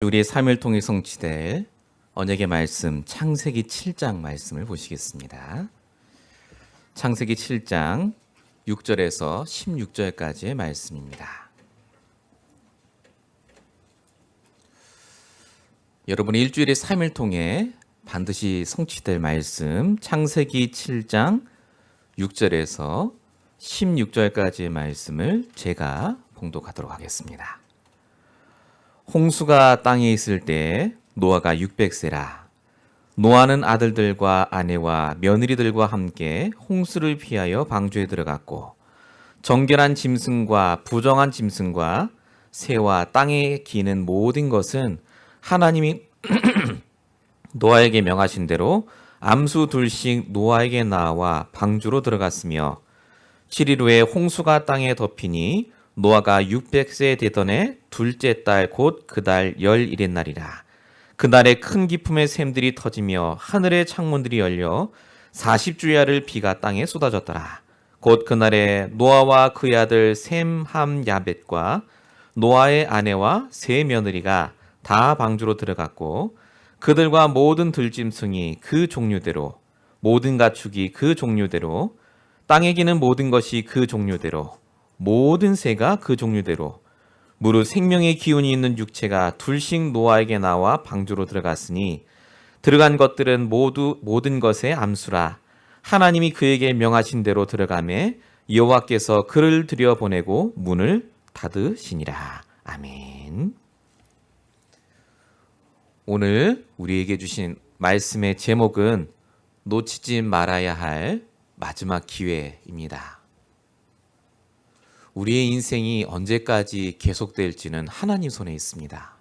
우리의 삶을 통해 성취될 언약의 말씀 창세기 7장 말씀을 보시겠습니다. 창세기 7장 6절에서 16절까지의 말씀입니다. 여러분의 일주일의 삶을 통해 반드시 성취될 말씀 창세기 7장 6절에서 16절까지의 말씀을 제가 봉독하도록 하겠습니다. 홍수가 땅에 있을 때 노아가 600세라. 노아는 아들들과 아내와 며느리들과 함께 홍수를 피하여 방주에 들어갔고 정결한 짐승과 부정한 짐승과 새와 땅에 기는 모든 것은 하나님이 노아에게 명하신 대로 암수 둘씩 노아에게 나와 방주로 들어갔으며 7일 후에 홍수가 땅에 덮이니 노아가 600세 되던 해 둘째 달 곧 그 달 11의 날이라. 그날에 큰 기품의 샘들이 터지며 하늘의 창문들이 열려 40주야를 비가 땅에 쏟아졌더라. 곧 그날에 노아와 그의 아들 셈, 함, 야벳과 노아의 아내와 세 며느리가 다 방주로 들어갔고 그들과 모든 들짐승이 그 종류대로 모든 가축이 그 종류대로 땅에 기는 모든 것이 그 종류대로 모든 새가 그 종류대로 무릇 생명의 기운이 있는 육체가 둘씩 노아에게 나와 방주로 들어갔으니 들어간 것들은 모두 모든 것의 암수라. 하나님이 그에게 명하신 대로 들어가매 여호와께서 그를 들여보내고 문을 닫으시니라. 아멘. 오늘 우리에게 주신 말씀의 제목은 놓치지 말아야 할 마지막 기회입니다. 우리의 인생이 언제까지 계속될지는 하나님 손에 있습니다.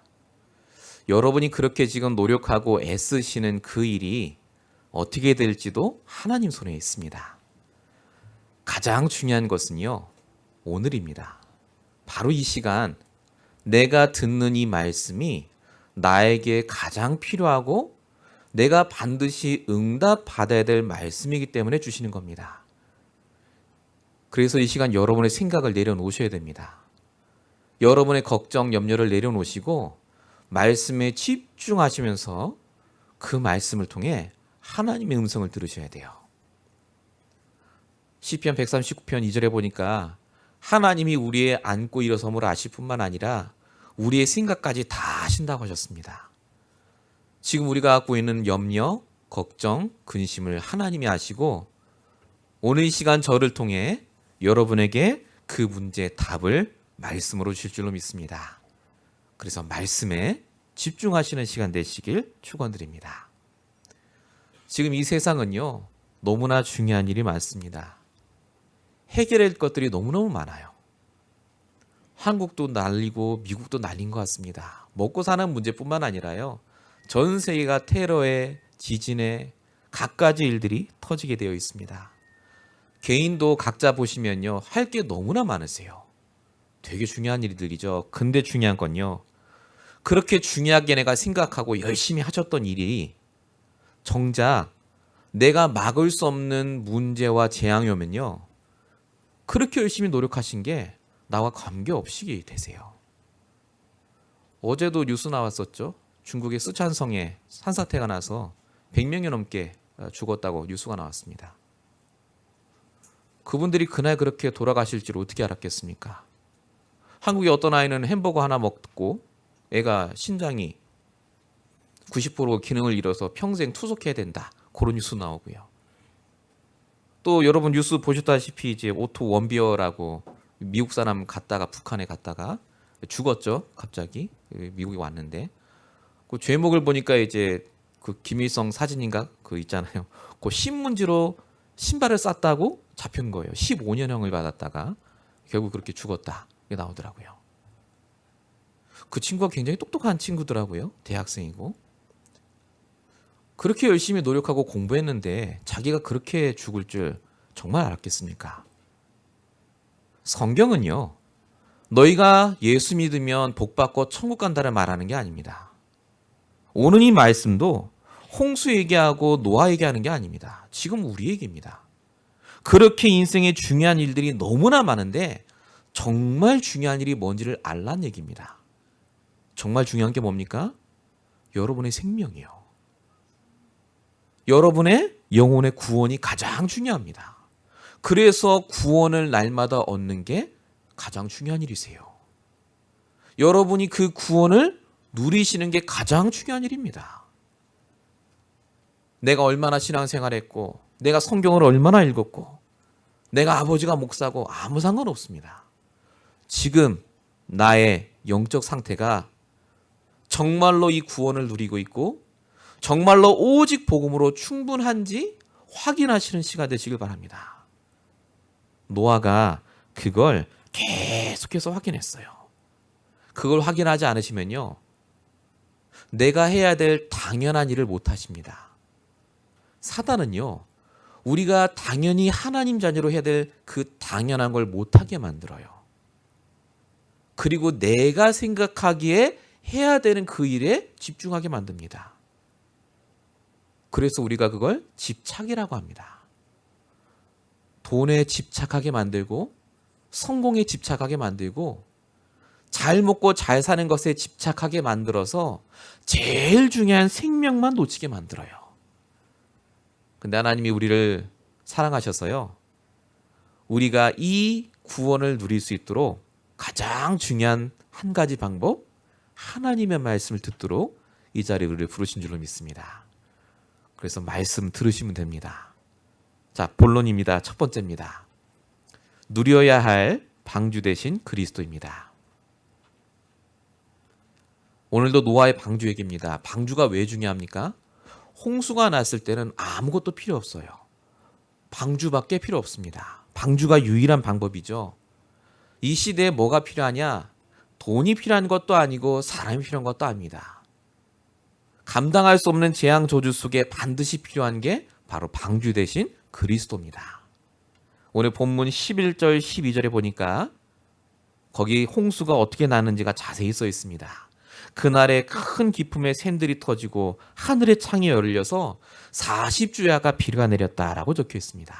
여러분이 그렇게 지금 노력하고 애쓰시는 그 일이 어떻게 될지도 하나님 손에 있습니다. 가장 중요한 것은요, 오늘입니다. 바로 이 시간, 내가 듣는 이 말씀이 나에게 가장 필요하고 내가 반드시 응답받아야 될 말씀이기 때문에 주시는 겁니다. 그래서 이 시간 여러분의 생각을 내려놓으셔야 됩니다. 여러분의 걱정, 염려를 내려놓으시고 말씀에 집중하시면서 그 말씀을 통해 하나님의 음성을 들으셔야 돼요. 시편 139편 2절에 보니까 하나님이 우리의 앉고 일어섬을 아실 뿐만 아니라 우리의 생각까지 다 아신다고 하셨습니다. 지금 우리가 갖고 있는 염려, 걱정, 근심을 하나님이 아시고 오늘 이 시간 저를 통해 여러분에게 그 문제의 답을 말씀으로 주실 줄로 믿습니다. 그래서 말씀에 집중하시는 시간 되시길 축원드립니다. 지금 이 세상은요, 너무나 중요한 일이 많습니다. 해결할 것들이 너무너무 많아요. 한국도 난리고 미국도 난린 것 같습니다. 먹고 사는 문제뿐만 아니라요, 전 세계가 테러에, 지진에 갖가지 일들이 터지게 되어 있습니다. 개인도 각자 보시면요, 할 게 너무나 많으세요. 되게 중요한 일들이죠. 근데 중요한 건요, 그렇게 중요하게 내가 생각하고 열심히 하셨던 일이 정작 내가 막을 수 없는 문제와 재앙이 오면요, 그렇게 열심히 노력하신 게 나와 관계없이 되세요. 어제도 뉴스 나왔었죠. 중국의 쓰촨성에 산사태가 나서 100명이 넘게 죽었다고 뉴스가 나왔습니다. 그분들이 그날 그렇게 돌아가실 줄 어떻게 알았겠습니까? 한국의 어떤 아이는 햄버거 하나 먹고 애가 신장이 90% 기능을 잃어서 평생 투석해야 된다. 그런 뉴스 나오고요. 또 여러분 뉴스 보셨다시피 이제 오토 원비어라고 미국 사람 갔다가 북한에 갔다가 죽었죠. 갑자기 미국에 왔는데 그 죄목을 보니까 이제 그 김일성 사진인가 그 있잖아요. 그 신문지로 신발을 쌌다고 잡힌 거예요. 15년형을 받았다가 결국 그렇게 죽었다. 이게 나오더라고요. 그 친구가 굉장히 똑똑한 친구더라고요. 대학생이고. 그렇게 열심히 노력하고 공부했는데 자기가 그렇게 죽을 줄 정말 알았겠습니까? 성경은요, 너희가 예수 믿으면 복 받고 천국 간다를 말하는 게 아닙니다. 오늘 이 말씀도 홍수 얘기하고 노아 얘기하는 게 아닙니다. 지금 우리 얘기입니다. 그렇게 인생에 중요한 일들이 너무나 많은데 정말 중요한 일이 뭔지를 알란 얘기입니다. 정말 중요한 게 뭡니까? 여러분의 생명이요. 여러분의 영혼의 구원이 가장 중요합니다. 그래서 구원을 날마다 얻는 게 가장 중요한 일이세요. 여러분이 그 구원을 누리시는 게 가장 중요한 일입니다. 내가 얼마나 신앙생활했고, 내가 성경을 얼마나 읽었고, 내가 아버지가 목사고 아무 상관없습니다. 지금 나의 영적 상태가 정말로 이 구원을 누리고 있고 정말로 오직 복음으로 충분한지 확인하시는 시간 되시길 바랍니다. 노아가 그걸 계속해서 확인했어요. 그걸 확인하지 않으시면요, 내가 해야 될 당연한 일을 못 하십니다. 사단은요, 우리가 당연히 하나님 자녀로 해야 될 그 당연한 걸 못하게 만들어요. 그리고 내가 생각하기에 해야 되는 그 일에 집중하게 만듭니다. 그래서 우리가 그걸 집착이라고 합니다. 돈에 집착하게 만들고, 성공에 집착하게 만들고, 잘 먹고 잘 사는 것에 집착하게 만들어서 제일 중요한 생명만 놓치게 만들어요. 근데 하나님이 우리를 사랑하셔서요, 우리가 이 구원을 누릴 수 있도록 가장 중요한 한 가지 방법, 하나님의 말씀을 듣도록 이 자리에 우리를 부르신 줄로 믿습니다. 그래서 말씀 들으시면 됩니다. 자, 본론입니다. 첫 번째입니다. 누려야 할 방주 대신 그리스도입니다. 오늘도 노아의 방주 얘기입니다. 방주가 왜 중요합니까? 홍수가 났을 때는 아무것도 필요 없어요. 방주밖에 필요 없습니다. 방주가 유일한 방법이죠. 이 시대에 뭐가 필요하냐? 돈이 필요한 것도 아니고 사람이 필요한 것도 아닙니다. 감당할 수 없는 재앙 저주 속에 반드시 필요한 게 바로 방주 대신 그리스도입니다. 오늘 본문 11절 12절에 보니까 거기 홍수가 어떻게 났는지가 자세히 써 있습니다. 그날에 큰 기품의 샘들이 터지고 하늘의 창이 열려서 40주야가 비가 내렸다라고 적혀 있습니다.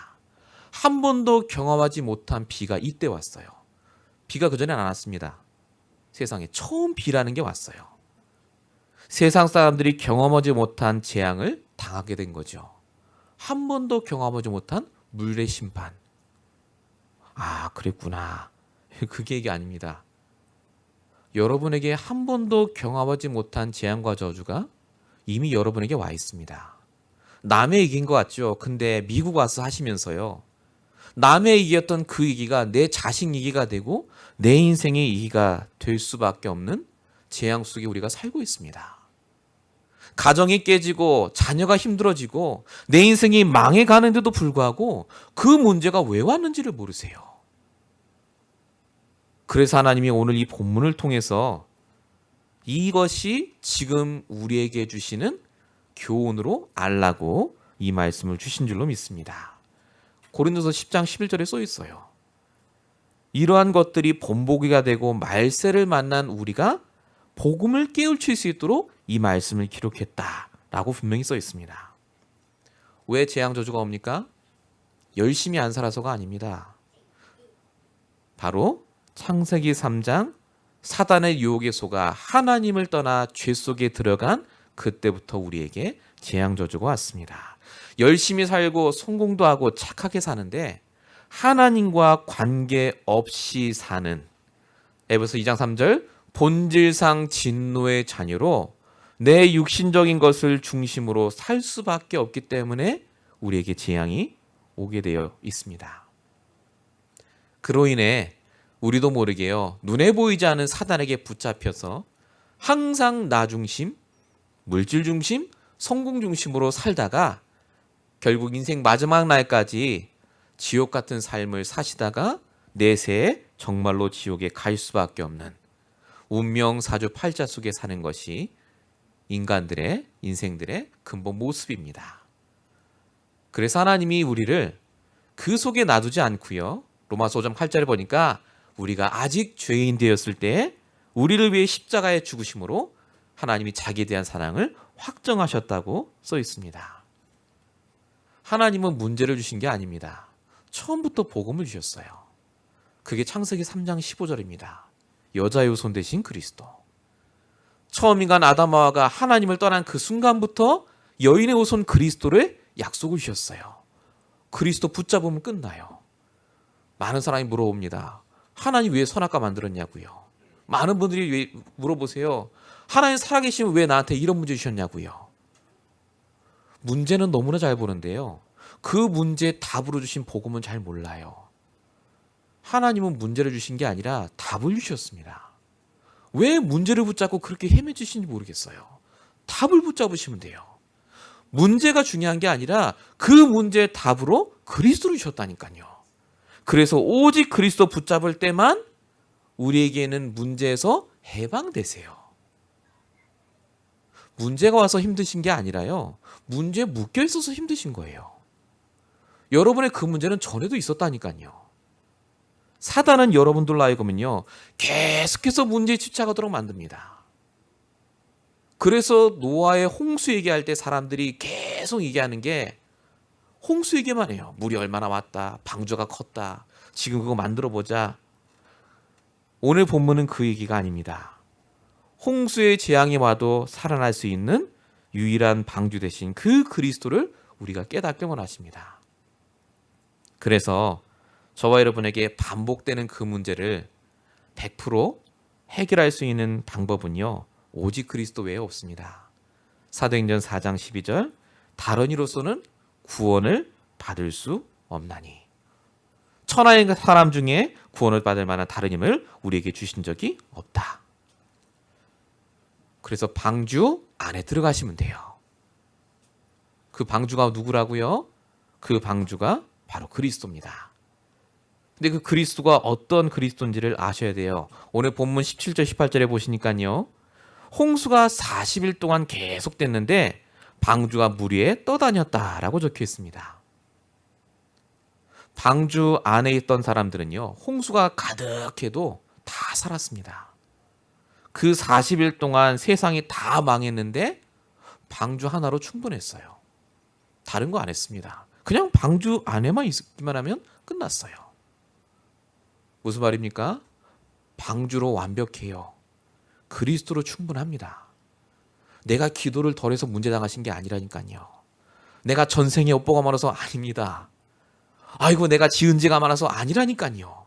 한 번도 경험하지 못한 비가 이때 왔어요. 비가 그전엔 안 왔습니다. 세상에 처음 비라는 게 왔어요. 세상 사람들이 경험하지 못한 재앙을 당하게 된 거죠. 한 번도 경험하지 못한 물의 심판. 아, 그랬구나. 그게 얘기 아닙니다. 여러분에게 한 번도 경험하지 못한 재앙과 저주가 이미 여러분에게 와 있습니다. 남의 얘기인 것 같죠. 근데 미국 와서 하시면서요, 남의 얘기였던 그 얘기가 내 자식 얘기가 되고 내 인생의 얘기가 될 수밖에 없는 재앙 속에 우리가 살고 있습니다. 가정이 깨지고 자녀가 힘들어지고 내 인생이 망해가는데도 불구하고 그 문제가 왜 왔는지를 모르세요. 그래서 하나님이 오늘 이 본문을 통해서 이것이 지금 우리에게 주시는 교훈으로 알라고 이 말씀을 주신 줄로 믿습니다. 고린도서 10장 11절에 써 있어요. 이러한 것들이 본보기가 되고 말세를 만난 우리가 복음을 깨우칠 수 있도록 이 말씀을 기록했다라고 분명히 써 있습니다. 왜 재앙 저주가 옵니까? 열심히 안 살아서가 아닙니다. 바로 창세기 3장 사단의 유혹에 속아 하나님을 떠나 죄 속에 들어간 그때부터 우리에게 재앙 저주가 왔습니다. 열심히 살고 성공도 하고 착하게 사는데 하나님과 관계없이 사는, 에베소 2장 3절, 본질상 진노의 자녀로 내 육신적인 것을 중심으로 살 수밖에 없기 때문에 우리에게 재앙이 오게 되어 있습니다. 그로 인해 우리도 모르게요, 눈에 보이지 않은 사단에게 붙잡혀서 항상 나 중심, 물질 중심, 성공 중심으로 살다가 결국 인생 마지막 날까지 지옥 같은 삶을 사시다가 내세에 정말로 지옥에 갈 수밖에 없는 운명 사주팔자 속에 사는 것이 인간들의 인생들의 근본 모습입니다. 그래서 하나님이 우리를 그 속에 놔두지 않고요, 로마서 5장 8절에 보니까 우리가 아직 죄인 되었을 때 우리를 위해 십자가에 죽으심으로 하나님이 자기에 대한 사랑을 확정하셨다고 써 있습니다. 하나님은 문제를 주신 게 아닙니다. 처음부터 복음을 주셨어요. 그게 창세기 3장 15절입니다. 여자의 후손 대신 그리스도. 처음 인간 아담하와가 하나님을 떠난 그 순간부터 여인의 후손 그리스도를 약속을 주셨어요. 그리스도 붙잡으면 끝나요. 많은 사람이 물어봅니다. 하나님 왜 선악과 만들었냐고요. 많은 분들이 왜 물어보세요. 하나님 살아계시면 왜 나한테 이런 문제 주셨냐고요. 문제는 너무나 잘 보는데요. 그 문제에 답으로 주신 복음은 잘 몰라요. 하나님은 문제를 주신 게 아니라 답을 주셨습니다. 왜 문제를 붙잡고 그렇게 헤매주시는지 모르겠어요. 답을 붙잡으시면 돼요. 문제가 중요한 게 아니라 그 문제의 답으로 그리스도를 주셨다니까요. 그래서 오직 그리스도 붙잡을 때만 우리에게는 문제에서 해방되세요. 문제가 와서 힘드신 게 아니라요. 문제에 묶여 있어서 힘드신 거예요. 여러분의 그 문제는 전에도 있었다니까요. 사단은 여러분들로 하여금은요, 계속해서 문제에 집착하도록 만듭니다. 그래서 노아의 홍수 얘기할 때 사람들이 계속 얘기하는 게 홍수 얘기만 해요. 물이 얼마나 왔다, 방주가 컸다, 지금 그거 만들어 보자. 오늘 본문은 그 얘기가 아닙니다. 홍수의 재앙이 와도 살아날 수 있는 유일한 방주 대신 그 그리스도를 우리가 깨닫게 원하십니다. 그래서 저와 여러분에게 반복되는 그 문제를 100% 해결할 수 있는 방법은요, 오직 그리스도 외에 없습니다. 사도행전 4장 12절, 다른 이로서는 구원을 받을 수 없나니. 천하의 사람 중에 구원을 받을 만한 다른 힘을 우리에게 주신 적이 없다. 그래서 방주 안에 들어가시면 돼요. 그 방주가 누구라고요? 그 방주가 바로 그리스도입니다. 근데 그 그리스도가 어떤 그리스도인지를 아셔야 돼요. 오늘 본문 17절 18절에 보시니까요. 홍수가 40일 동안 계속됐는데 방주가 물 위에 떠다녔다라고 적혀 있습니다. 방주 안에 있던 사람들은요, 홍수가 가득해도 다 살았습니다. 그 40일 동안 세상이 다 망했는데 방주 하나로 충분했어요. 다른 거 안 했습니다. 그냥 방주 안에만 있기만 하면 끝났어요. 무슨 말입니까? 방주로 완벽해요. 그리스도로 충분합니다. 내가 기도를 덜해서 문제 당하신 게 아니라니까요. 내가 전생에 업보가 많아서 아닙니다. 아이고 내가 지은 죄가 많아서 아니라니까요.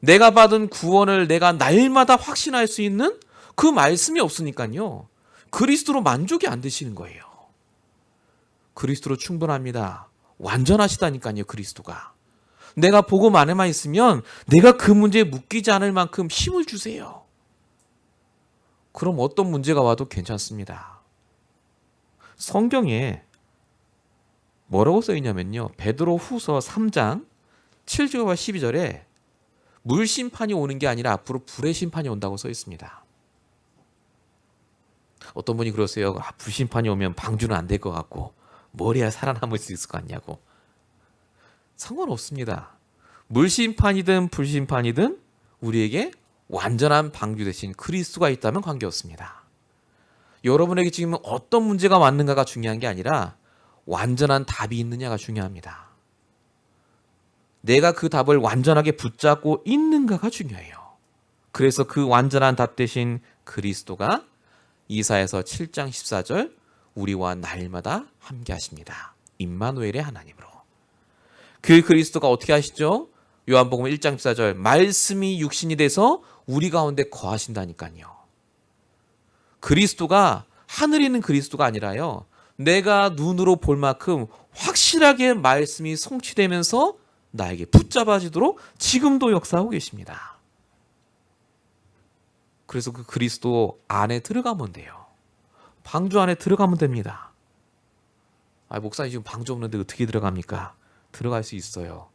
내가 받은 구원을 내가 날마다 확신할 수 있는 그 말씀이 없으니까요. 그리스도로 만족이 안 되시는 거예요. 그리스도로 충분합니다. 완전하시다니까요. 그리스도가. 내가 복음 안에만 있으면 내가 그 문제에 묶이지 않을 만큼 힘을 주세요. 그럼 어떤 문제가 와도 괜찮습니다. 성경에 뭐라고 써 있냐면요. 베드로 후서 3장 7절과 12절에 물 심판이 오는 게 아니라 앞으로 불의 심판이 온다고 써 있습니다. 어떤 분이 그러세요. 불 심판이 오면 방주는 안 될 것 같고 뭘 해야 살아남을 수 있을 것 같냐고. 상관없습니다. 물 심판이든 불 심판이든 우리에게 완전한 방주 대신 그리스도가 있다면 관계없습니다. 여러분에게 지금 어떤 문제가 왔는가가 중요한 게 아니라 완전한 답이 있느냐가 중요합니다. 내가 그 답을 완전하게 붙잡고 있는가가 중요해요. 그래서 그 완전한 답 대신 그리스도가 이사야서 7장 14절 우리와 날마다 함께 하십니다. 임마누엘의 하나님으로. 그 그리스도가 어떻게 하시죠? 요한복음 1장 14절 말씀이 육신이 돼서 우리 가운데 거하신다니까요. 그리스도가 하늘에 있는 그리스도가 아니라요. 내가 눈으로 볼 만큼 확실하게 말씀이 성취되면서 나에게 붙잡아지도록 지금도 역사하고 계십니다. 그래서 그 그리스도 안에 들어가면 돼요. 방주 안에 들어가면 됩니다. 목사님 지금 방주 없는데 어떻게 들어갑니까? 들어갈 수 있어요.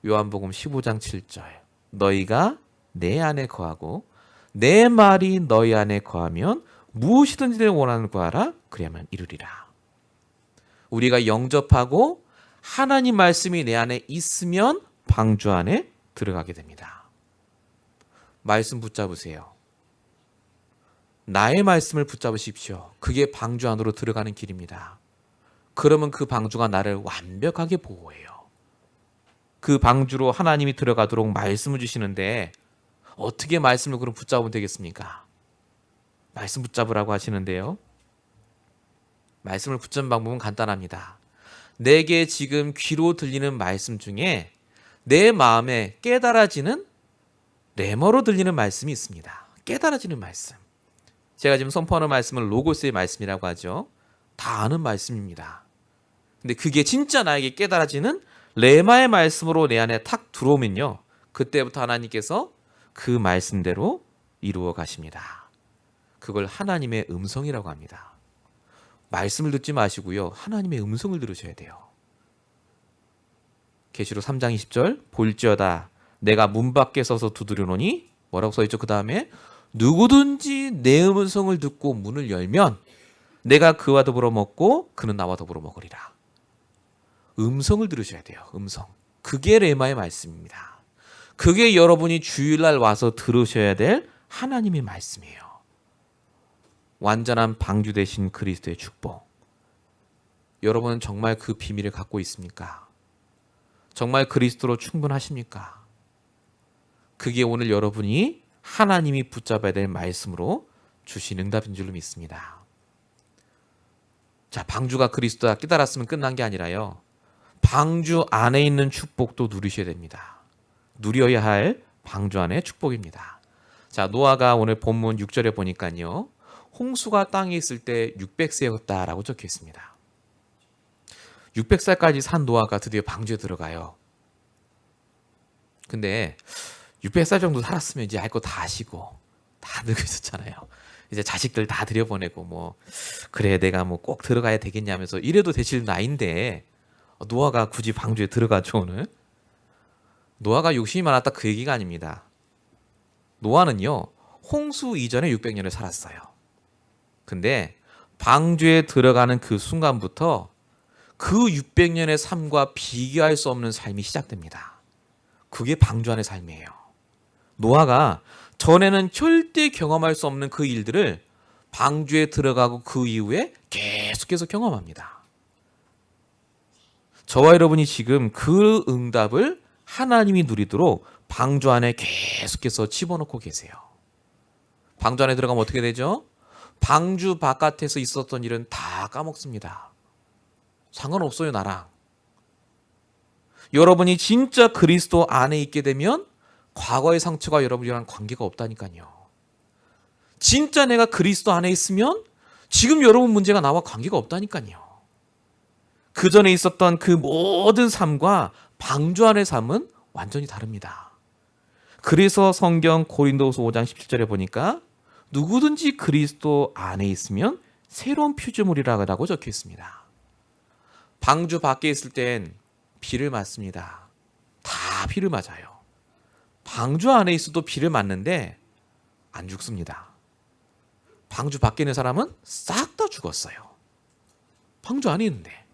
요한복음 15장 7절 너희가 내 안에 거하고 내 말이 너희 안에 거하면 무엇이든지 내가 원하는 구하라 그리하면 이루리라. 우리가 영접하고 하나님 말씀이 내 안에 있으면 방주 안에 들어가게 됩니다. 말씀 붙잡으세요. 나의 말씀을 붙잡으십시오. 그게 방주 안으로 들어가는 길입니다. 그러면 그 방주가 나를 완벽하게 보호해요. 그 방주로 하나님이 들어가도록 말씀을 주시는데 어떻게 말씀을 그럼 붙잡으면 되겠습니까? 말씀 붙잡으라고 하시는데요. 말씀을 붙잡는 방법은 간단합니다. 내게 지금 귀로 들리는 말씀 중에 내 마음에 깨달아지는 레머로 들리는 말씀이 있습니다. 깨달아지는 말씀. 제가 지금 선포하는 말씀은 로고스의 말씀이라고 하죠. 다 아는 말씀입니다. 근데 그게 진짜 나에게 깨달아지는 레마의 말씀으로 내 안에 탁 들어오면요. 그때부터 하나님께서 그 말씀대로 이루어 가십니다. 그걸 하나님의 음성이라고 합니다. 말씀을 듣지 마시고요. 하나님의 음성을 들으셔야 돼요. 계시록 3장 20절 볼지어다 내가 문 밖에 서서 두드려노니 뭐라고 써있죠? 그 다음에 누구든지 내 음성을 듣고 문을 열면 내가 그와 더불어 먹고 그는 나와 더불어 먹으리라. 음성을 들으셔야 돼요. 음성. 그게 레마의 말씀입니다. 그게 여러분이 주일날 와서 들으셔야 될 하나님의 말씀이에요. 완전한 방주 되신 그리스도의 축복. 여러분은 정말 그 비밀을 갖고 있습니까? 정말 그리스도로 충분하십니까? 그게 오늘 여러분이 하나님이 붙잡아야 될 말씀으로 주신 응답인 줄로 믿습니다. 자, 방주가 그리스도다 깨달았으면 끝난 게 아니라요. 방주 안에 있는 축복도 누리셔야 됩니다. 누려야 할 방주 안의 축복입니다. 자, 노아가 오늘 본문 6절에 보니까요. 홍수가 땅에 있을 때 600세였다라고 적혀 있습니다. 600살까지 산 노아가 드디어 방주에 들어가요. 근데 600살 정도 살았으면 이제 할 거 다 아시고 다 늙으셨잖아요. 이제 자식들 다 들여보내고 뭐 그래 내가 뭐 꼭 들어가야 되겠냐면서 이래도 되실 나이인데 노아가 굳이 방주에 들어가죠 오늘. 노아가 욕심이 많았다 그 얘기가 아닙니다. 노아는요 홍수 이전에 600년을 살았어요. 근데 방주에 들어가는 그 순간부터 그 600년의 삶과 비교할 수 없는 삶이 시작됩니다. 그게 방주 안의 삶이에요. 노아가 전에는 절대 경험할 수 없는 그 일들을 방주에 들어가고 그 이후에 계속해서 경험합니다. 저와 여러분이 지금 그 응답을 하나님이 누리도록 방주 안에 계속해서 집어넣고 계세요. 방주 안에 들어가면 어떻게 되죠? 방주 바깥에서 있었던 일은 다 까먹습니다. 상관없어요 나랑. 여러분이 진짜 그리스도 안에 있게 되면 과거의 상처가 여러분이랑 관계가 없다니까요. 진짜 내가 그리스도 안에 있으면 지금 여러분 문제가 나와 관계가 없다니까요. 그 전에 있었던 그 모든 삶과 방주 안의 삶은 완전히 다릅니다. 그래서 성경 고린도후서 5장 17절에 보니까 누구든지 그리스도 안에 있으면 새로운 피조물이라고 적혀 있습니다. 방주 밖에 있을 땐 비를 맞습니다. 다 비를 맞아요. 방주 안에 있어도 비를 맞는데 안 죽습니다. 방주 밖에 있는 사람은 싹 다 죽었어요. 방주 안에 있는데.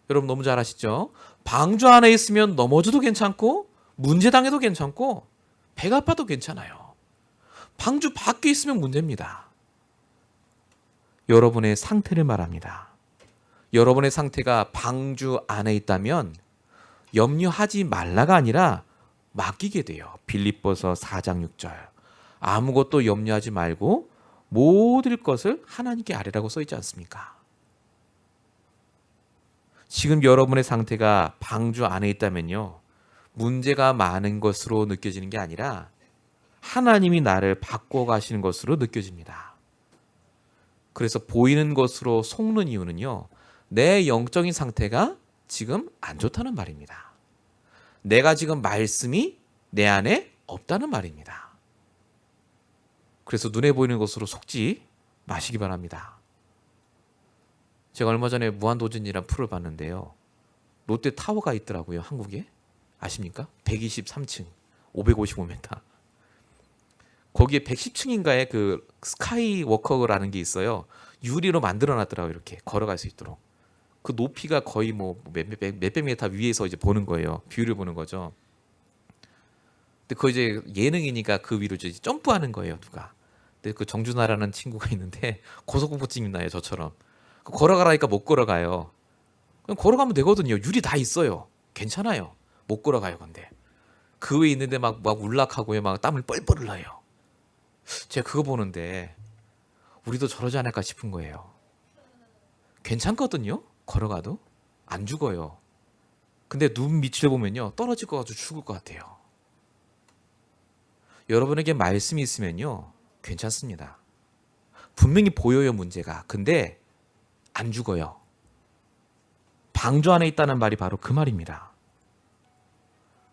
여러분 너무 잘 아시죠? 방주 안에 있으면 넘어져도 괜찮고 문제당해도 괜찮고 배가 아파도 괜찮아요. 방주 밖에 있으면 문제입니다. 여러분의 상태를 말합니다. 여러분의 상태가 방주 안에 있다면 염려하지 말라가 아니라 맡기게 돼요. 빌립보서 4장 6절. 아무것도 염려하지 말고 모든 것을 하나님께 아뢰라고 써있지 않습니까? 지금 여러분의 상태가 방주 안에 있다면요. 문제가 많은 것으로 느껴지는 게 아니라 하나님이 나를 바꿔가시는 것으로 느껴집니다. 그래서 보이는 것으로 속는 이유는요. 내 영적인 상태가 지금 안 좋다는 말입니다. 내가 지금 말씀이 내 안에 없다는 말입니다. 그래서 눈에 보이는 것으로 속지 마시기 바랍니다. 제가 얼마 전에 무한도전이라는 프로를 봤는데요. 롯데 타워가 있더라고요. 한국에. 아십니까? 123층, 555m. 거기에 110층인가에 그 스카이워커라는 게 있어요. 유리로 만들어놨더라고요. 이렇게 걸어갈 수 있도록. 그 높이가 거의 뭐 몇백 미터 위에서 이제 보는 거예요. 뷰를 보는 거죠. 근데 그 이제 예능이니까 그 위로 이제 점프하는 거예요. 누가. 근데 그 정준하라는 친구가 있는데 고소공포증이 나요. 저처럼. 걸어가라니까 못 걸어가요. 그냥 걸어가면 되거든요. 유리 다 있어요. 괜찮아요. 못 걸어가요. 근데 그 위에 있는데 막 울락하고요. 막 땀을 뻘뻘 흘려요. 제가 그거 보는데 우리도 저러지 않을까 싶은 거예요. 괜찮거든요. 걸어가도 안 죽어요. 근데 눈 밑을 보면요, 떨어질 것 같고 죽을 것 같아요. 여러분에게 말씀이 있으면요, 괜찮습니다. 분명히 보여요, 문제가. 근데 안 죽어요. 방주 안에 있다는 말이 바로 그 말입니다.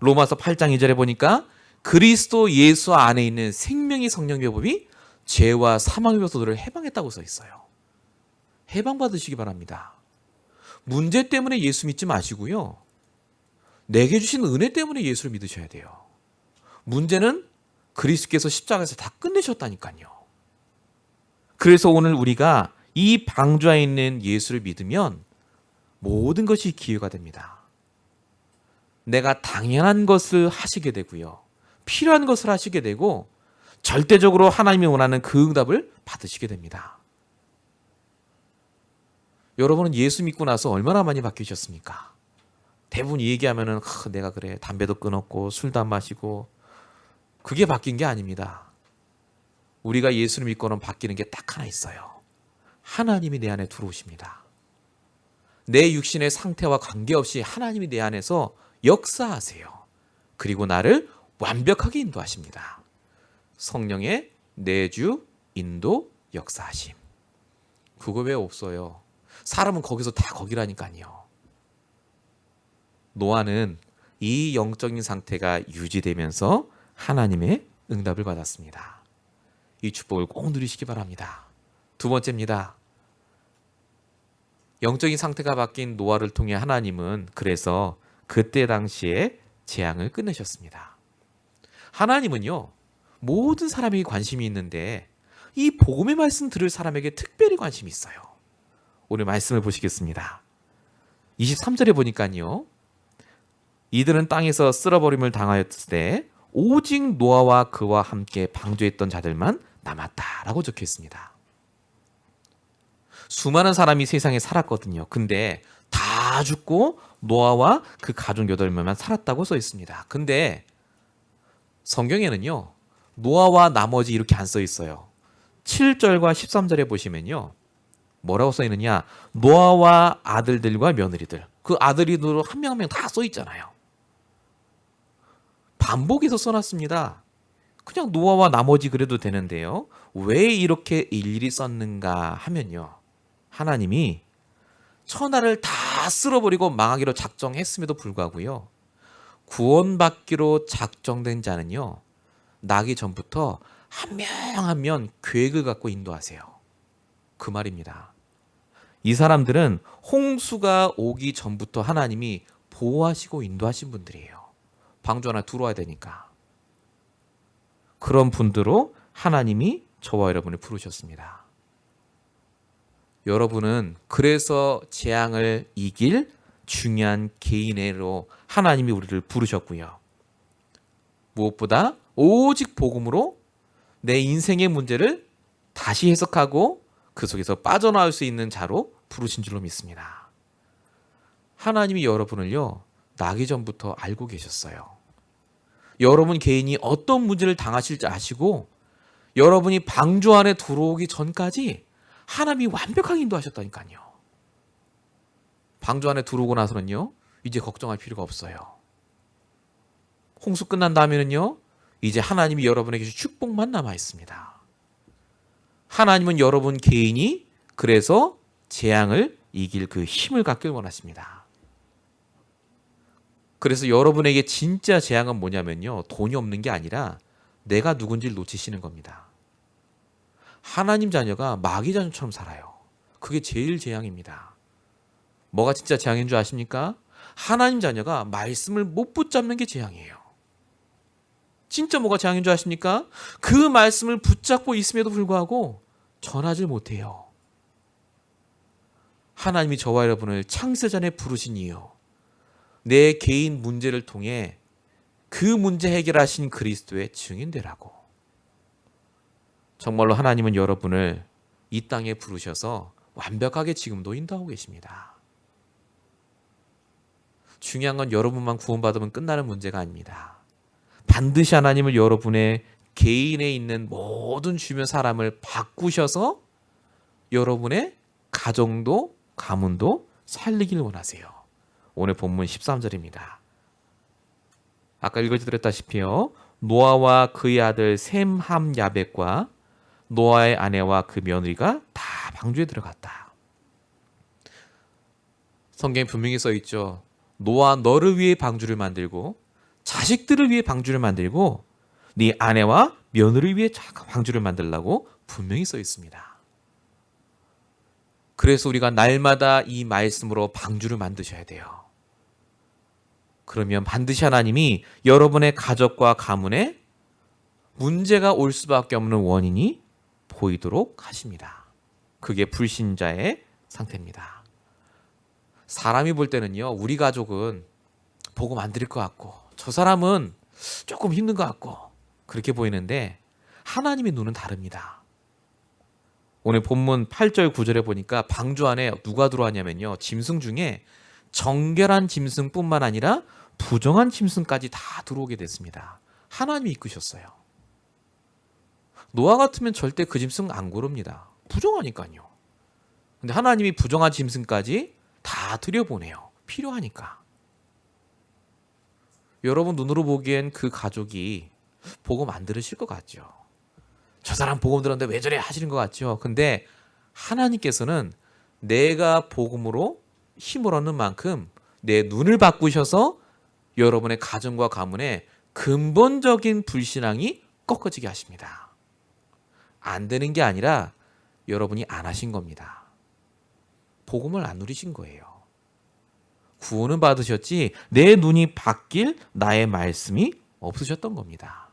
로마서 8장 2절에 보니까 그리스도 예수 안에 있는 생명의 성령의 법이 죄와 사망의 를 해방했다고 써 있어요. 해방받으시기 바랍니다. 문제 때문에 예수 믿지 마시고요, 내게 주신 은혜 때문에 예수를 믿으셔야 돼요. 문제는 그리스도께서 십자가에서 다 끝내셨다니까요. 그래서 오늘 우리가 이 방주에 있는 예수를 믿으면 모든 것이 기회가 됩니다. 내가 당연한 것을 하시게 되고요, 필요한 것을 하시게 되고, 절대적으로 하나님이 원하는 그 응답을 받으시게 됩니다. 여러분은 예수 믿고 나서 얼마나 많이 바뀌셨습니까? 대부분 얘기하면은 내가 그래 담배도 끊었고 술도 안 마시고, 그게 바뀐 게 아닙니다. 우리가 예수를 믿고는 바뀌는 게 딱 하나 있어요. 하나님이 내 안에 들어오십니다. 내 육신의 상태와 관계없이 하나님이 내 안에서 역사하세요. 그리고 나를 완벽하게 인도하십니다. 성령의 내주, 인도, 역사하심. 그거 왜 없어요? 사람은 거기서 다 거기라니까요. 노아는 이 영적인 상태가 유지되면서 하나님의 응답을 받았습니다. 이 축복을 꼭 누리시기 바랍니다. 두 번째입니다. 영적인 상태가 바뀐 노아를 통해 하나님은 그래서 그때 당시에 재앙을 끝내셨습니다. 하나님은요, 모든 사람에게 관심이 있는데 이 복음의 말씀 들을 사람에게 특별히 관심이 있어요. 오늘 말씀을 보시겠습니다. 23절에 보니까요, 이들은 땅에서 쓸어버림을 당하였을 때 오직 노아와 그와 함께 방주했던 자들만 남았다라고 적혀 있습니다. 수많은 사람이 세상에 살았거든요. 근데 다 죽고 노아와 그 가족 8명만 살았다고 써 있습니다. 근데 성경에는요, 노아와 나머지 이렇게 안 써 있어요. 7절과 13절에 보시면요, 뭐라고 써 있느냐, 노아와 아들들과 며느리들, 그 아들이도 한 명 한 명 다 써 있잖아요. 반복해서 써놨습니다. 그냥 노아와 나머지 그래도 되는데요, 왜 이렇게 일일이 썼는가 하면요, 하나님이 천하를 다 쓸어버리고 망하기로 작정했음에도 불구하고요, 구원받기로 작정된 자는요, 나기 전부터 한 명 한 명 계획을 갖고 인도하세요. 그 말입니다. 이 사람들은 홍수가 오기 전부터 하나님이 보호하시고 인도하신 분들이에요. 방주 하나 들어와야 되니까. 그런 분들로 하나님이 저와 여러분을 부르셨습니다. 여러분은 그래서 재앙을 이길 중요한 개인으로 하나님이 우리를 부르셨고요, 무엇보다 오직 복음으로 내 인생의 문제를 다시 해석하고 그 속에서 빠져나올 수 있는 자로 부르신 줄로 믿습니다. 하나님이 여러분을요, 나기 전부터 알고 계셨어요. 여러분 개인이 어떤 문제를 당하실지 아시고, 여러분이 방주 안에 들어오기 전까지 하나님이 완벽하게 인도하셨다니까요. 방주 안에 들어오고 나서는요, 이제 걱정할 필요가 없어요. 홍수 끝난 다음에는요, 이제 하나님이 여러분에게 주신 축복만 남아 있습니다. 하나님은 여러분 개인이 그래서 재앙을 이길 그 힘을 갖길 원하십니다. 그래서 여러분에게 진짜 재앙은 뭐냐면요, 돈이 없는 게 아니라 내가 누군지를 놓치시는 겁니다. 하나님 자녀가 마귀 자녀처럼 살아요. 그게 제일 재앙입니다. 뭐가 진짜 재앙인 줄 아십니까? 하나님 자녀가 말씀을 못 붙잡는 게 재앙이에요. 진짜 뭐가 재앙인 줄 아십니까? 그 말씀을 붙잡고 있음에도 불구하고 전하지 못해요. 하나님이 저와 여러분을 창세전에 부르신 이유, 내 개인 문제를 통해 그 문제 해결하신 그리스도의 증인되라고. 정말로 하나님은 여러분을 이 땅에 부르셔서 완벽하게 지금도 인도하고 계십니다. 중요한 건 여러분만 구원받으면 끝나는 문제가 아닙니다. 반드시 하나님을 여러분의 개인에 있는 모든 주변 사람을 바꾸셔서 여러분의 가정도 가문도 살리길 원하세요. 오늘 본문 13절입니다. 아까 읽어드렸다시피요. 노아와 그의 아들 셈, 함, 야벳과 노아의 아내와 그 며느리가 다 방주에 들어갔다. 성경에 분명히 써 있죠. 노아 너를 위해 방주를 만들고 자식들을 위해 방주를 만들고 네 아내와 며느리를 위해 방주를 만들라고 분명히 써 있습니다. 그래서 우리가 날마다 이 말씀으로 방주를 만드셔야 돼요. 그러면 반드시 하나님이 여러분의 가족과 가문에 문제가 올 수밖에 없는 원인이 보이도록 하십니다. 그게 불신자의 상태입니다. 사람이 볼 때는요, 우리 가족은 복음 안 드릴 것 같고 저 사람은 조금 힘든 것 같고 그렇게 보이는데 하나님의 눈은 다릅니다. 오늘 본문 8절 9절에 보니까 방주 안에 누가 들어왔냐면요, 짐승 중에 정결한 짐승뿐만 아니라 부정한 짐승까지 다 들어오게 됐습니다. 하나님이 이끄셨어요. 노아 같으면 절대 그 짐승 안 고릅니다. 부정하니까요. 근데 하나님이 부정한 짐승까지 다 들여보내요. 필요하니까. 여러분 눈으로 보기엔 그 가족이 복음 안 들으실 것 같죠. 저 사람 복음 들었는데 왜 저래 하시는 것 같죠. 근데 하나님께서는 내가 복음으로 힘을 얻는 만큼 내 눈을 바꾸셔서 여러분의 가정과 가문에 근본적인 불신앙이 꺾어지게 하십니다. 안 되는 게 아니라 여러분이 안 하신 겁니다. 복음을 안 누리신 거예요. 구원은 받으셨지 내 눈이 바뀔 나의 말씀이 없으셨던 겁니다.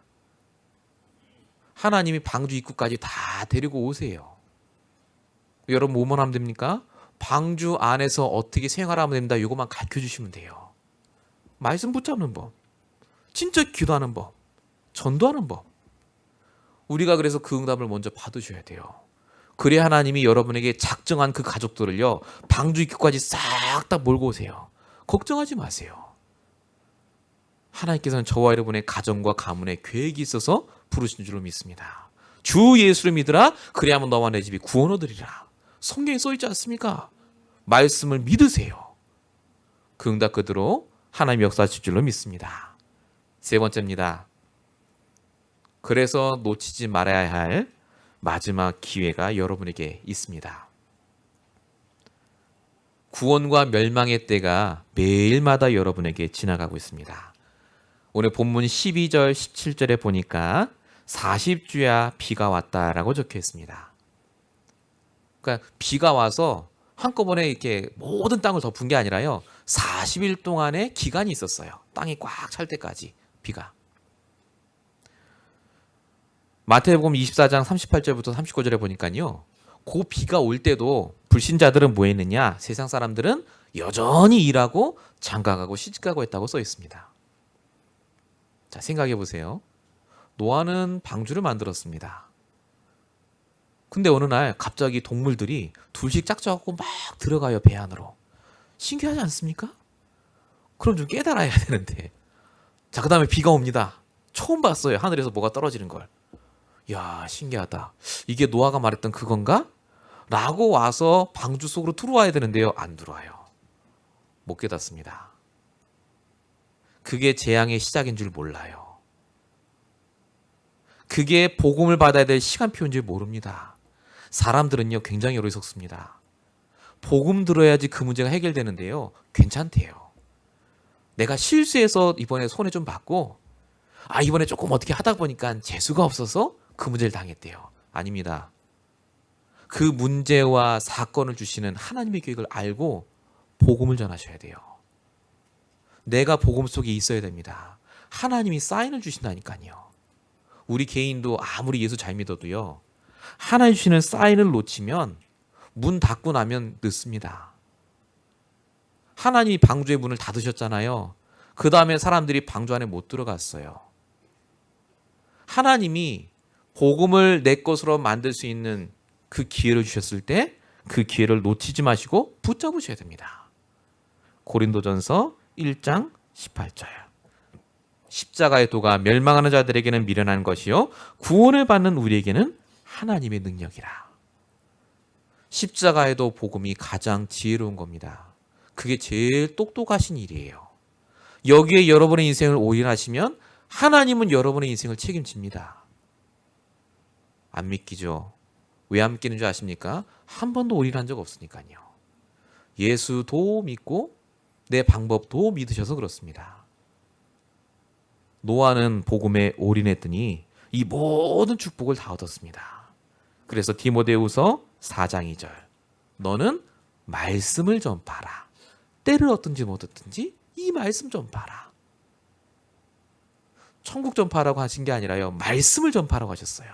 하나님이 방주 입구까지 다 데리고 오세요. 여러분 뭐만 하면 됩니까? 방주 안에서 어떻게 생활하면 됩니다. 이것만 가르쳐 주시면 돼요. 말씀 붙잡는 법, 진짜 기도하는 법, 전도하는 법. 우리가 그래서 그 응답을 먼저 받으셔야 돼요. 그래야 하나님이 여러분에게 작정한 그 가족들을요, 방주 입구까지 싹 다 몰고 오세요. 걱정하지 마세요. 하나님께서는 저와 여러분의 가정과 가문에 계획이 있어서 부르신 줄로 믿습니다. 주 예수를 믿으라. 그래야만 너와 내 집이 구원 얻으리라. 성경에 써 있지 않습니까? 말씀을 믿으세요. 그 응답 그대로 하나님 역사하실 줄로 믿습니다. 세 번째입니다. 그래서 놓치지 말아야 할 마지막 기회가 여러분에게 있습니다. 구원과 멸망의 때가 매일마다 여러분에게 지나가고 있습니다. 오늘 본문 12절 17절에 보니까 40주야 비가 왔다라고 적혀 있습니다. 그러니까 비가 와서 한꺼번에 이렇게 모든 땅을 덮은 게 아니라요, 40일 동안의 기간이 있었어요. 땅이 꽉 찰 때까지 비가. 마태복음 24장 38절부터 39절에 보니까요, 그 비가 올 때도 불신자들은 뭐 했느냐? 세상 사람들은 여전히 일하고 장가가고 시집가고 했다고 써 있습니다. 자, 생각해 보세요. 노아는 방주를 만들었습니다. 근데 어느 날 갑자기 동물들이 둘씩 짝짝하고 막 들어가요, 배 안으로. 신기하지 않습니까? 그럼 좀 깨달아야 되는데. 자, 그 다음에 비가 옵니다. 처음 봤어요, 하늘에서 뭐가 떨어지는 걸. 야, 신기하다. 이게 노아가 말했던 그건가? 라고 와서 방주 속으로 들어와야 되는데요, 안 들어와요. 못 깨닫습니다. 그게 재앙의 시작인 줄 몰라요. 그게 복음을 받아야 될 시간표인 줄 모릅니다. 사람들은요, 굉장히 어리석습니다. 복음 들어야지 그 문제가 해결되는데요, 괜찮대요. 내가 실수해서 이번에 손해 좀 받고, 이번에 조금 어떻게 하다 보니까 재수가 없어서 그 문제를 당했대요. 아닙니다. 그 문제와 사건을 주시는 하나님의 계획을 알고 복음을 전하셔야 돼요. 내가 복음 속에 있어야 됩니다. 하나님이 사인을 주신다니까요. 우리 개인도 아무리 예수 잘 믿어도요, 하나님 주시는 사인을 놓치면 문 닫고 나면 늦습니다. 하나님이 방주의 문을 닫으셨잖아요. 그 다음에 사람들이 방주 안에 못 들어갔어요. 하나님이 복음을 내 것으로 만들 수 있는 그 기회를 주셨을 때 그 기회를 놓치지 마시고 붙잡으셔야 됩니다. 고린도전서 1장 18절. 십자가의 도가 멸망하는 자들에게는 미련한 것이요 구원을 받는 우리에게는 하나님의 능력이라. 십자가에도 복음이 가장 지혜로운 겁니다. 그게 제일 똑똑하신 일이에요. 여기에 여러분의 인생을 올인하시면 하나님은 여러분의 인생을 책임집니다. 안 믿기죠? 왜 안 믿기는 줄 아십니까? 한 번도 올인한 적 없으니까요. 예수도 믿고 내 방법도 믿으셔서 그렇습니다. 노아는 복음에 올인했더니 이 모든 축복을 다 얻었습니다. 그래서 디모데후서 4장 2절, 너는 말씀을 전파하라. 때를 얻든지 못 얻든지 이 말씀 전파하라. 천국 전파하라고 하신 게 아니라요, 말씀을 전파하라고 하셨어요.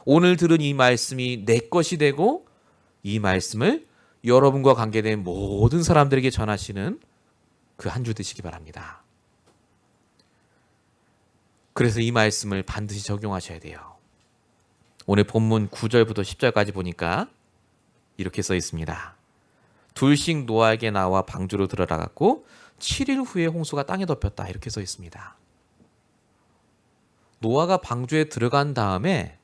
오늘 들은 이 말씀이 내 것이 되고 이 말씀을 여러분과 관계된 모든 사람들에게 전하시는 그 한 주 되시기 바랍니다. 그래서 이 말씀을 반드시 적용하셔야 돼요. 오늘 본문 9절부터 10절까지 보니까 이렇게 써 있습니다. 둘씩 노아에게 나와 방주로 들어가고 7일 후에 홍수가 땅에 덮였다. 이렇게 써 있습니다. 노아가 방주에 들어간 다음에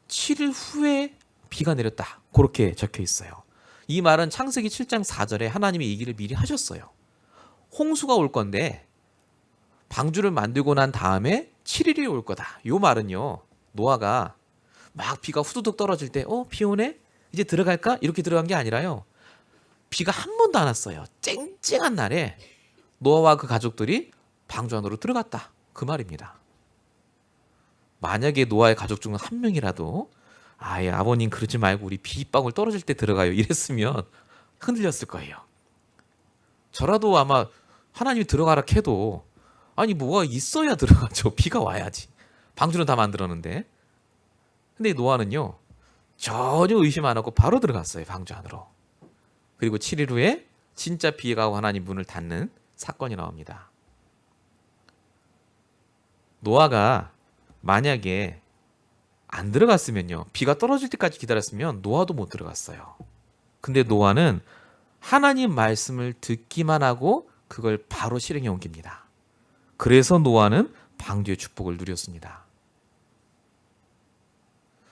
7일 후에 비가 내렸다. 그렇게 적혀 있어요. 이 말은 창세기 7장 4절에 하나님이 이 얘기를 미리 하셨어요. 홍수가 올 건데 방주를 만들고 난 다음에 7일이 올 거다. 이 말은요, 노아가 막 비가 후두둑 떨어질 때 비 오네? 이제 들어갈까? 이렇게 들어간 게 아니라요, 비가 한 번도 안 왔어요. 쨍쨍한 날에 노아와 그 가족들이 방주 안으로 들어갔다. 그 말입니다. 만약에 노아의 가족 중 한 명이라도 아버님 그러지 말고 우리 비방울 떨어질 때 들어가요 이랬으면 흔들렸을 거예요. 저라도 아마 하나님이 들어가라 해도 아니 뭐가 있어야 들어가죠. 비가 와야지. 방주는 다 만들었는데. 근데 노아는요, 전혀 의심 안 하고 바로 들어갔어요. 방주 안으로. 그리고 7일 후에 진짜 비가 오고 하나님 문을 닫는 사건이 나옵니다. 노아가 만약에 안 들어갔으면요, 비가 떨어질 때까지 기다렸으면 노아도 못 들어갔어요. 근데 노아는 하나님 말씀을 듣기만 하고 그걸 바로 실행에 옮깁니다. 그래서 노아는 방주의 축복을 누렸습니다.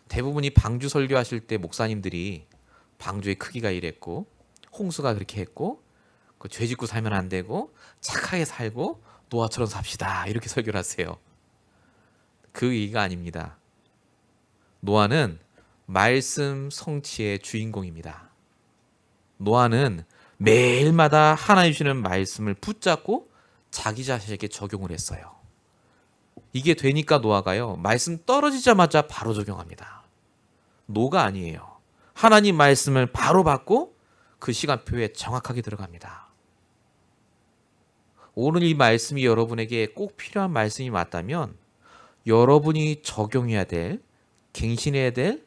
대부분이 방주 설교하실 때 목사님들이 방주의 크기가 이랬고 홍수가 그렇게 했고 죄 짓고 살면 안 되고 착하게 살고 노아처럼 삽시다 이렇게 설교를 하세요. 그 얘기가 아닙니다. 노아는 말씀 성취의 주인공입니다. 노아는 매일마다 하나님 주시는 말씀을 붙잡고 자기 자신에게 적용을 했어요. 이게 되니까 노아가요, 말씀 떨어지자마자 바로 적용합니다. 노가 아니에요. 하나님 말씀을 바로 받고 그 시간표에 정확하게 들어갑니다. 오늘 이 말씀이 여러분에게 꼭 필요한 말씀이 맞다면 여러분이 적용해야 될, 갱신해야 될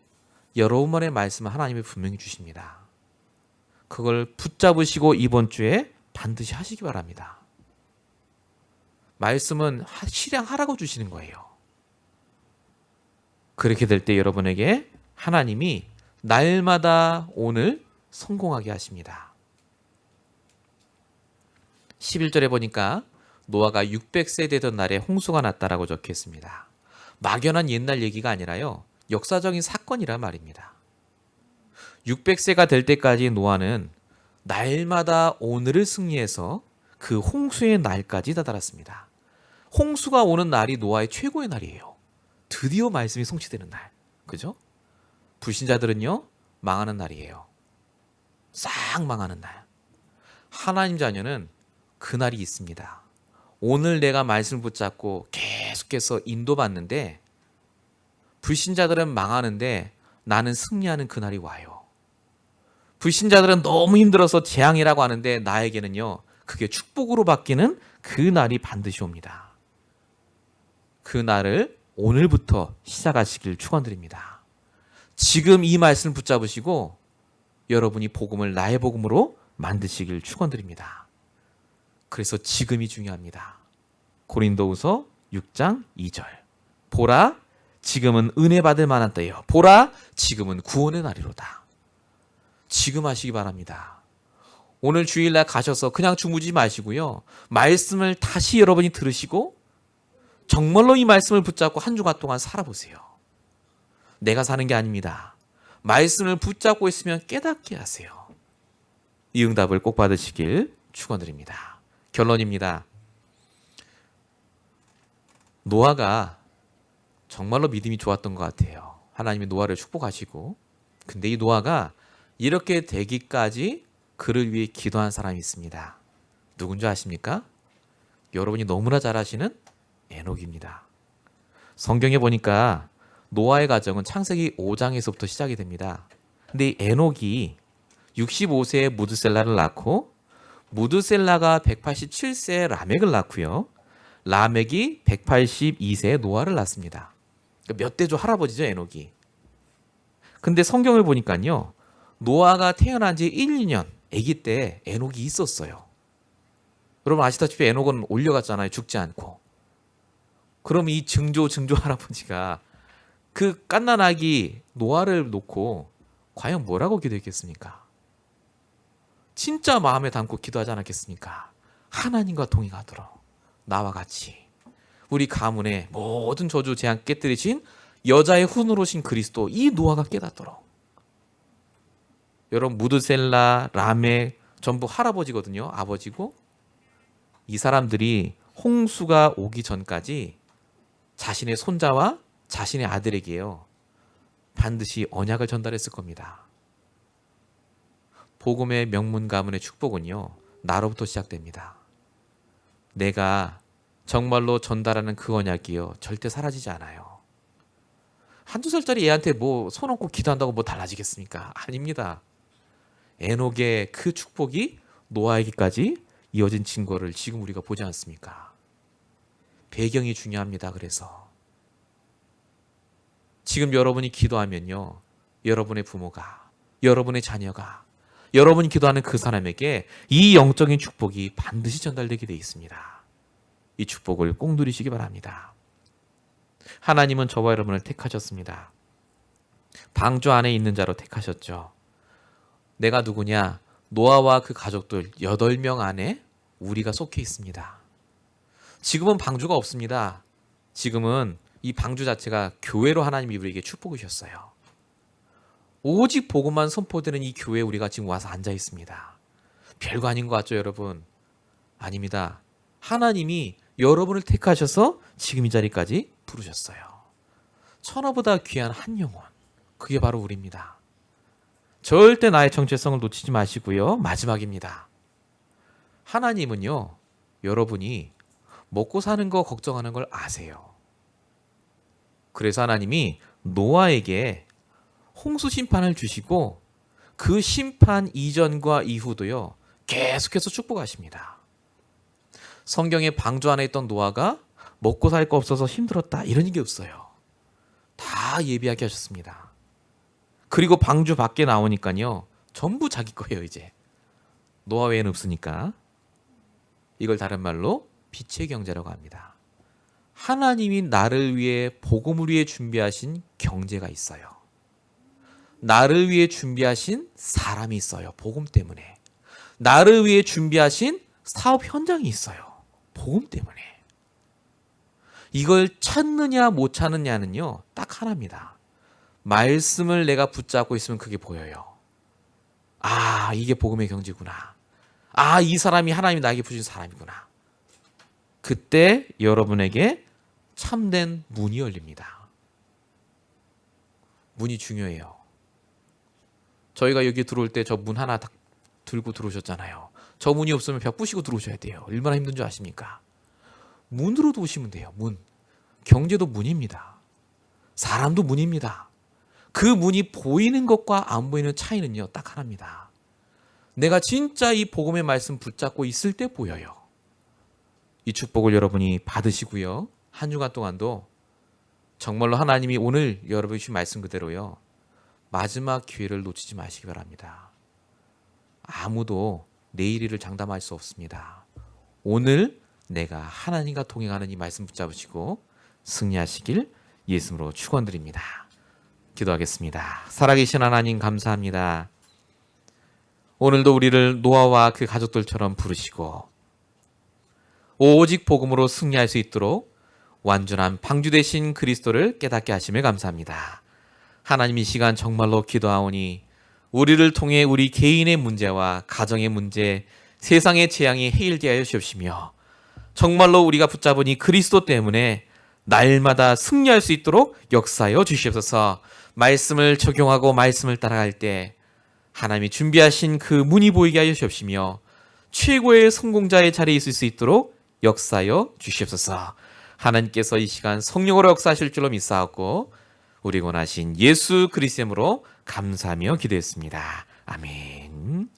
여러분만의 말씀을 하나님이 분명히 주십니다. 그걸 붙잡으시고 이번 주에 반드시 하시기 바랍니다. 말씀은 실행하라고 주시는 거예요. 그렇게 될 때 여러분에게 하나님이 날마다 오늘 성공하게 하십니다. 11절에 보니까 노아가 600세 되던 날에 홍수가 났다라고 적혀 있습니다. 막연한 옛날 얘기가 아니라요, 역사적인 사건이란 말입니다. 600세가 될 때까지 노아는 날마다 오늘을 승리해서 그 홍수의 날까지 다다랐습니다. 홍수가 오는 날이 노아의 최고의 날이에요. 드디어 말씀이 성취되는 날. 그죠? 불신자들은요, 망하는 날이에요. 싹 망하는 날. 하나님 자녀는 그 날이 있습니다. 오늘 내가 말씀을 붙잡고 계속해서 인도받는데 불신자들은 망하는데 나는 승리하는 그날이 와요. 불신자들은 너무 힘들어서 재앙이라고 하는데 나에게는요, 그게 축복으로 바뀌는 그 날이 반드시 옵니다. 그 날을 오늘부터 시작하시길 축원드립니다. 지금 이 말씀을 붙잡으시고 여러분이 복음을 나의 복음으로 만드시길 축원드립니다. 그래서 지금이 중요합니다. 고린도후서 6장 2절. 보라, 지금은 은혜 받을 만한 때요. 보라, 지금은 구원의 날이로다. 지금 하시기 바랍니다. 오늘 주일날 가셔서 그냥 주무지 마시고요, 말씀을 다시 여러분이 들으시고 정말로 이 말씀을 붙잡고 한 주간 동안 살아보세요. 내가 사는 게 아닙니다. 말씀을 붙잡고 있으면 깨닫게 하세요. 이 응답을 꼭 받으시길 축원드립니다. 결론입니다. 노아가 정말로 믿음이 좋았던 것 같아요. 하나님이 노아를 축복하시고, 근데 이 노아가 이렇게 되기까지 그를 위해 기도한 사람이 있습니다. 누군지 아십니까? 여러분이 너무나 잘 아시는 에녹입니다. 성경에 보니까 노아의 가정은 창세기 5장에서부터 시작이 됩니다. 근데 이 에녹이 65세에 무드셀라를 낳고, 무드셀라가 187세에 라멕을 낳고요. 라멕이 182세에 노아를 낳습니다. 몇 대조 할아버지죠, 에녹이. 근데 성경을 보니까요, 노아가 태어난 지 1, 2년 아기 때 에녹이 있었어요. 여러분 아시다시피 에녹은 올려갔잖아요, 죽지 않고. 그럼 이 증조 할아버지가 그 갓난아기 노아를 놓고 과연 뭐라고 기도했겠습니까? 진짜 마음에 담고 기도하지 않았겠습니까? 하나님과 동행하도록 나와 같이 우리 가문의 모든 저주 재앙 깨뜨리신 여자의 훈으로 오신 그리스도, 이 노아가 깨닫도록. 여러분 무드셀라, 라멕 전부 할아버지거든요. 아버지고. 이 사람들이 홍수가 오기 전까지 자신의 손자와 자신의 아들에게요, 반드시 언약을 전달했을 겁니다. 복음의 명문 가문의 축복은요, 나로부터 시작됩니다. 내가 정말로 전달하는 그 언약이요, 절대 사라지지 않아요. 한두 살짜리 애한테 뭐 손 얹고 기도한다고 뭐 달라지겠습니까? 아닙니다. 에녹의 그 축복이 노아에게까지 이어진 증거를 지금 우리가 보지 않습니까? 배경이 중요합니다. 그래서 지금 여러분이 기도하면요, 여러분의 부모가, 여러분의 자녀가, 여러분이 기도하는 그 사람에게 이 영적인 축복이 반드시 전달되게 되어 있습니다. 이 축복을 꼭 누리시기 바랍니다. 하나님은 저와 여러분을 택하셨습니다. 방주 안에 있는 자로 택하셨죠. 내가 누구냐? 노아와 그 가족들 8명 안에 우리가 속해 있습니다. 지금은 방주가 없습니다. 지금은 이 방주 자체가 교회로 하나님이 우리에게 축복을 주셨어요. 오직 복음만 선포되는 이 교회에 우리가 지금 와서 앉아 있습니다. 별거 아닌 것 같죠, 여러분? 아닙니다. 하나님이 여러분을 택하셔서 지금 이 자리까지 부르셨어요. 천하보다 귀한 한 영혼, 그게 바로 우리입니다. 절대 나의 정체성을 놓치지 마시고요. 마지막입니다. 하나님은요, 여러분이 먹고 사는 거 걱정하는 걸 아세요. 그래서 하나님이 노아에게 홍수 심판을 주시고, 그 심판 이전과 이후도요, 계속해서 축복하십니다. 성경에 방주 안에 있던 노아가 먹고 살 거 없어서 힘들었다, 이런 얘기 없어요. 다 예비하게 하셨습니다. 그리고 방주 밖에 나오니까요, 전부 자기 거예요. 이제 노아 외에는 없으니까. 이걸 다른 말로 빛의 경제라고 합니다. 하나님이 나를 위해 복음을 위해 준비하신 경제가 있어요. 나를 위해 준비하신 사람이 있어요. 복음 때문에. 나를 위해 준비하신 사업 현장이 있어요. 복음 때문에. 이걸 찾느냐 못 찾느냐는요, 딱 하나입니다. 말씀을 내가 붙잡고 있으면 그게 보여요. 아, 이게 복음의 경지구나. 아, 이 사람이 하나님이 나에게 부신 사람이구나. 그때 여러분에게 참된 문이 열립니다. 문이 중요해요. 저희가 여기 들어올 때 저 문 하나 딱 들고 들어오셨잖아요. 저 문이 없으면 벽 부시고 들어오셔야 돼요. 얼마나 힘든 줄 아십니까? 문으로도 오시면 돼요. 문. 경제도 문입니다. 사람도 문입니다. 그 문이 보이는 것과 안 보이는 차이는요, 딱 하나입니다. 내가 진짜 이 복음의 말씀 붙잡고 있을 때 보여요. 이 축복을 여러분이 받으시고요. 한 주간 동안도 정말로 하나님이 오늘 여러분이 주신 말씀 그대로요, 마지막 기회를 놓치지 마시기 바랍니다. 아무도 내일 일을 장담할 수 없습니다. 오늘 내가 하나님과 동행하는 이 말씀 붙잡으시고 승리하시길 예수님으로 축원드립니다. 기도하겠습니다. 살아계신 하나님 감사합니다. 오늘도 우리를 노아와 그 가족들처럼 부르시고 오직 복음으로 승리할 수 있도록 완전한 방주 되신 그리스도를 깨닫게 하심을 감사합니다. 하나님 이 시간 정말로 기도하오니 우리를 통해 우리 개인의 문제와 가정의 문제, 세상의 재앙이 해일되게 하여 주옵시며 정말로 우리가 붙잡은 이 그리스도 때문에 날마다 승리할 수 있도록 역사하여 주시옵소서. 말씀을 적용하고 말씀을 따라갈 때 하나님이 준비하신 그 문이 보이게 하여 주옵시며 최고의 성공자의 자리에 있을 수 있도록 역사하여 주시옵소서. 하나님께서 이 시간 성령으로 역사하실 줄로 믿사옵고 우리 원하신 예수 그리스도로 감사하며 기도했습니다. 아멘.